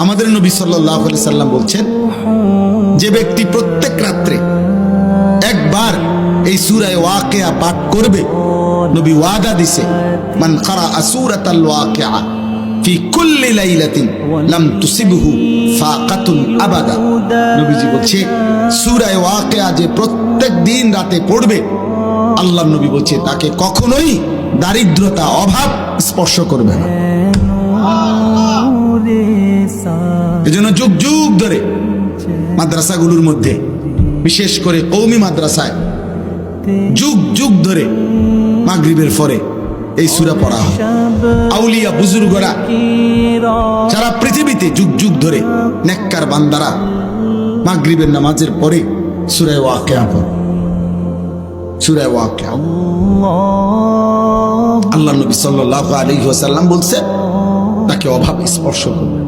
আমাদের নবী সাল্লাল্লাহু আলাইহি সাল্লাম বলছেন, যে ব্যক্তি প্রত্যেক রাত্রে একবার এই সূরা ওয়াকিয়া পাঠ করবে, নবী ওয়াদা দিছে, মান ক্বারা সূরাতাল ওয়াকিয়া ফি কুল্লি লাইলাতিন লাম তুসিবহু ফাকাতুন আবাদা। নবীজি বলছে, সূরা ওয়াকিয়া যে প্রত্যেক দিন রাতে পড়বে, আল্লাহর নবী বলছে তাকে কখনোই দারিদ্রতা, অভাব স্পর্শ করবে না। এজন্য যুগ যুগ ধরে মাদ্রাসাগুলোর মধ্যে, বিশেষ করে কওমি মাদ্রাসায় যুগ যুগ ধরে মাগরিবের পরে এই সূরা পড়া হয়। আউলিয়া বুজুর্গরা যারা পৃথিবীতে যুগ যুগ ধরে নেককার বান্দারা মাগরিবের নামাজের পরে সূরা ওয়াকিয়া পড়ে। সূরা ওয়াকিয়া আল্লাহ নবী সাল্লাল্লাহু আলাইহি ওয়াসাল্লাম বলছে তাকে অভাব স্পর্শ করবে।